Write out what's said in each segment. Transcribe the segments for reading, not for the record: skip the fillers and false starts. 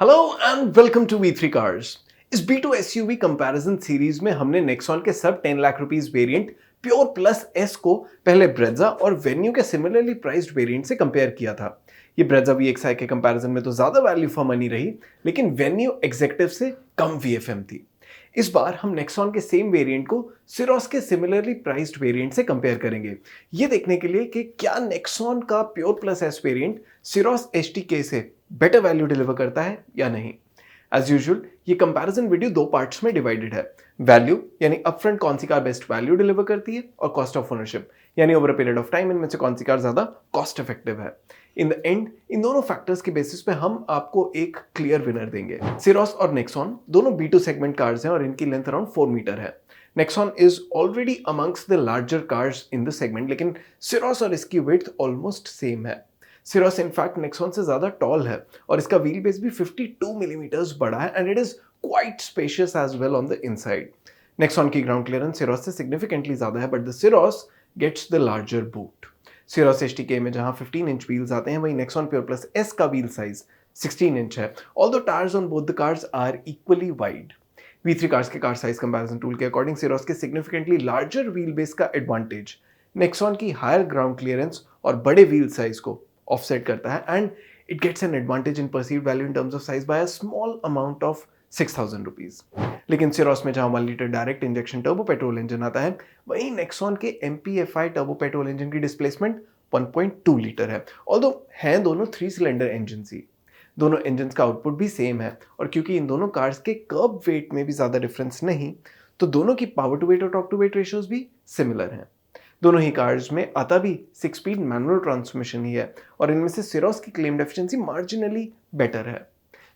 Hello and welcome to V3 cars. इस B2 SUV comparison series में हमने Nexon के सब 10 lakh rupees variant pure plus S को पहले ब्रेजा और वेन्यू के सिमिलरली प्राइस्ड वेरिएंट से कंपेयर किया था। ये ब्रेजा VXI के कंपैरिजन में तो ज्यादा वैल्यू फॉर मनी रही, लेकिन वेन्यू एग्जेक्टिव से कम VFM थी। इस बार हम नेक्सॉन के सेम वेरिएंट को सिरोस के सिमिलरली प्राइस्ड वेरिएंट से कंपेयर करेंगे, ये देखने के लिए कि क्या नेक्सॉन का pure plus S variant सिरोस HTK से बेटर वैल्यू डिलीवर करता है या नहीं। एज यूजुअल ये कंपैरिजन वीडियो दो पार्ट्स में डिवाइडेड है। वैल्यू यानी अपफ्रंट कौन सी कार बेस्ट वैल्यू डिलीवर करती है, और कॉस्ट ऑफ ओनरशिप यानी over a period of time इनमें से कौन सी कार ज्यादा कॉस्ट इफेक्टिव है। इन द एंड इन दोनों फैक्टर्स के बेसिस पे हम आपको एक क्लियर विनर देंगे। सिरोस और नेक्सॉन दोनों B2 सेगमेंट कार्स हैं और इनकी लेंथ अराउंड 4 मीटर है। Nexon is already amongst the larger cars in the segment, लेकिन सिरोस और इसकी विड्थ ऑलमोस्ट सेम है। सिरोस इनफैक्ट नेक्सॉन से ज्यादा टॉल है और इसका व्हील बेस भी 52 मिलीमीटर्स बड़ा है and it is quite spacious as well on the inside. Nexon की ग्राउंड क्लियरेंस सिरोस से सिग्निफिकेंटली ज्यादा है, but the Syros gets the larger boot. Syros HTK में जहां 15 इंच व्हील्स आते हैं, वहीं नेक्सॉन प्योर प्लस एस का व्हील साइज 16 इंच है। Although tyres on both the cars are equally wide. V3 cars के कार साइज कंपैरिजन टूल के according Syros के सिग्निफिकेंटली लार्जर व्हील बेस का एडवांटेज नेक्सॉन की हायर ग्राउंड क्लियरेंस और बड़े wheel size को ऑफसेट करता है, and it gets an advantage in perceived value in terms of size by a small amount of 6,000 rupees. लेकिन Syros में जहां 1 litre direct injection turbo petrol engine आता है, वहीं नेक्सॉन के MPFI टर्बो पेट्रोल इंजन की डिस्प्लेसमेंट 1.2 लीटर है। Although हैं दोनों 3 सिलेंडर इंजन ही, दोनों इंजन का आउटपुट भी सेम है, और क्योंकि इन दोनों कार्स के कर्ब वेट में भी ज्यादा डिफरेंस नहीं, तो दोनों की पावर टू वेट और टॉर्क टू वेट रेशियोज भी सिमिलर हैं। दोनों ही कार्स में आता भी 6 स्पीड मैनुअल ट्रांसमिशन ही है, और इनमें से सिरोस की क्लेम्ड एफिशिएंसी मार्जिनली बेटर है।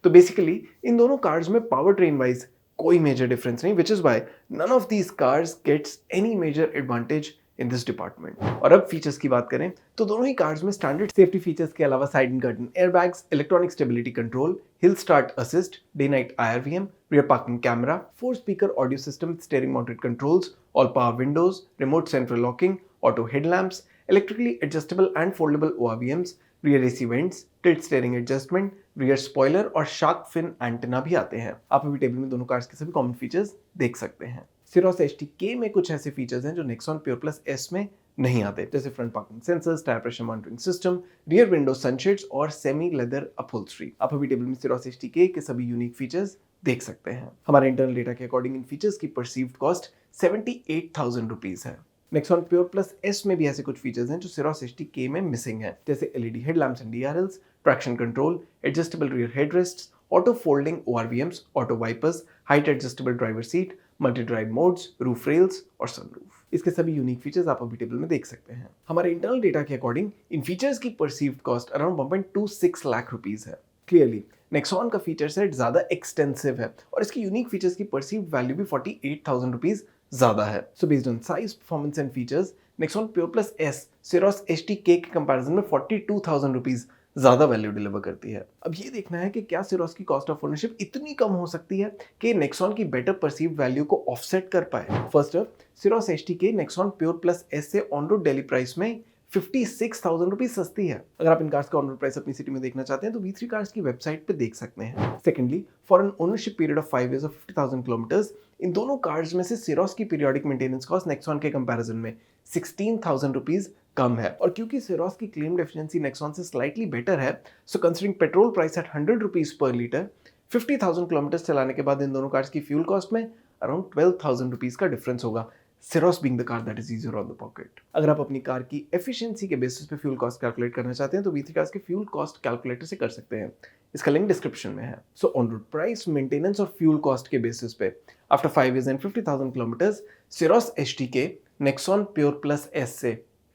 तो बेसिकली इन दोनों कार्स में पावर ट्रेन वाइज कोई मेजर डिफरेंस नहीं, which is why none of these cars gets any major advantage in this department. और अब फीचर्स की बात करें तो दोनों ही कार्स में स्टैंडर्ड सेफ्टी फीचर्स के अलावा side and curtain airbags, electronic stability control, hill start assist, day night IRVM, rear parking camera, 4 speaker audio system, steering mounted controls, all power windows, remote central locking, auto headlamps, electrically adjustable and foldable ORVMs, rear AC vents, tilt steering adjustment, rear spoiler और shark fin antenna भी आते हैं। आप अभी table में दोनों cars के सभी कॉमन फीचर्स देख सकते हैं। सिरोस HTK में कुछ ऐसे फीचर्स हैं जो नेक्सॉन प्योर प्लस एस में नहीं आते, जैसे front parking sensors, tyre pressure monitoring system, rear window sunshades और सेमी लेदर अपहोल्स्ट्री। आप अभी टेबल में सिरोस HTK के सभी यूनिक फीचर्स देख सकते हैं। हमारे इंटरनल डेटा के अकॉर्डिंग इन फीचर्स की परसीव्ड कॉस्ट 78,000 रुपीज है। नेक्सॉन प्योर प्लस एस में भी ऐसे कुछ फीचर्स हैं जो सिरोस HTK में मिसिंग है, जैसे LED headlamps and DRLs, traction control, adjustable rear headrests, auto folding ORVMs, auto wipers, height adjustable driver seat, multi drive modes, roof rails और सनरूफ। इसके सभी यूनिक फीचर्स आप अभी टेबल में देख सकते हैं। हमारे इंटरनल डेटा के अकॉर्डिंग इन फीचर्स की perceived cost around 1.26 lakh rupees है। क्लियरली नेक्सॉन का फीचर सेट ज्यादा एक्सटेंसिव है और इसकी यूनिक फीचर्स की परसीव्ड वैल्यू भी 48,000 रुपीज ज्यादा है। So based on size, performance and features, Nexon pure plus S सिरोस HTK के कंपैरिजन में 42,000 रुपीज ज्यादा वैल्यू डिलीवर करती है। अब ये देखना है कि क्या सिरोस की कॉस्ट ऑफ ओनरशिप इतनी कम हो सकती है कि नेक्सॉन की बेटर परसीव्ड वैल्यू को ऑफसेट कर पाए। First up, सिरोस HTK Nexon pure plus S से ऑन रोड डेली प्राइस में 56,000 रुपीज सस्ती है। अगर आप इन कार्स का ऑन रोड प्राइस अपनी सिटी में देखना चाहते हैं तो V3 कार्स की वेबसाइट पे देख सकते हैं। Secondly, for an ownership period of 5 years और 50,000 किलोमीटर्स, इन दोनों कार्स में से सिरोस की पीरियोडिक मेंटेनेंस कॉस्ट नेक्सॉन के कंपैरिजन में 16,000 रुपीज कम है, और क्योंकि सिरोस की क्लेम्ड एफिशिएंसी नेक्सॉन से स्लाइटली बेटर है, so considering petrol price at 100 rupees per litre, 50,000 kilometres चलाने के बाद इन दोनों कार्स की फ्यूल कॉस्ट में अराउंड 12,000 रुपीज का डिफरेंस होगा, Syros being the car that is easier on the pocket. अगर आप अपनी कार की एफिशिएंसी के बेसिस पे फ्यूल कॉस्ट कैलकुलेट करना चाहते हैं तो V3 कार्स के फ्यूल कॉस्ट कैलकुलेटर से कर सकते हैं। इसका लिंक डिस्क्रिप्शन में है। So on road price, maintenance और फ्यूल कॉस्ट के बेसिस पे after 5 years and 50,000 kilometres, सिरोस HTK Nexon pure plus S से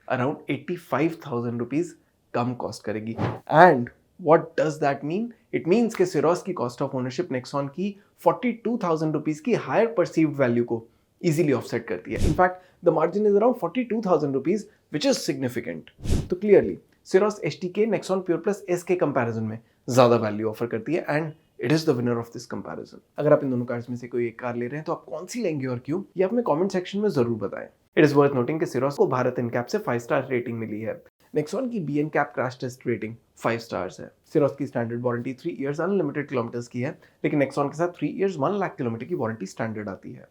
अराउंड 85,000 रुपीज कम कॉस्ट करेगी। And what does that mean? It means कि सिरोस की कॉस्ट ऑफ ओनरशिप नेक्सॉन की 42,000 rupees की higher perceived value को इजीली ऑफसेट करती है। In fact the margin is around 42,000 rupees, which is significant. तो clearly सिरोस HTK Nexon pure plus S के comparison में ज्यादा वैल्यू ऑफर करती है, and it is the winner of this comparison. अगर आप इन दोनों कार्स में से कोई एक कार ले रहे हैं तो आप कौन सी लेंगे और क्यों, ये आप हमें कमेंट सेक्शन में जरूर बताएं। इट इज वर्थ नोटिंग कि सिरोस को भारत इनकैप से 5 स्टार रेटिंग मिली है। नेक्सॉन की B N CAP crash test rating 5 stars है। सिरोस की standard warranty 3 years unlimited kilometres की है, लेकिन नेक्सॉन के साथ 3 इयर्स 1 लाख किलोमीटर की वारंटी स्टैंडर्ड आती है।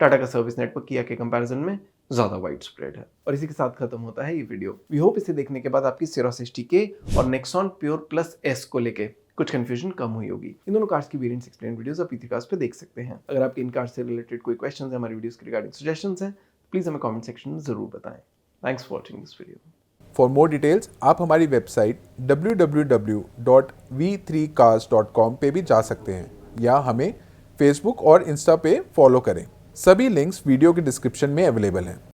टाटा का सर्विस नेटवर्क किया के कंपैरिजन में ज्यादा वाइड स्प्रेड है। और इसी के साथ खत्म होता है ये वीडियो। वी होप इसे देखने के बाद आपकी सिरोस HTK और नेक्सॉन प्योर प्लस S को लेके कुछ कंफ्यूजन कम हुई होगी। इन दोनों कार्स की वेरिएंट्स एक्सप्लेन वीडियोस आप E3 कार्स पे देख सकते हैं। अगर आपके इन कार्स से रिलेटेड कोई क्वेश्चंस है, हमारी वीडियोस के रिगार्डिंग सजेशंस हैं, प्लीज हमें कमेंट सेक्शन में जरूर बताएं। Thanks for watching this video. For more details आप हमारी वेबसाइट www.v3cars.com पे भी जा सकते हैं या हमें फेसबुक और इंस्टा पे फॉलो करें। सभी लिंक्स वीडियो के डिस्क्रिप्शन में अवेलेबल हैं।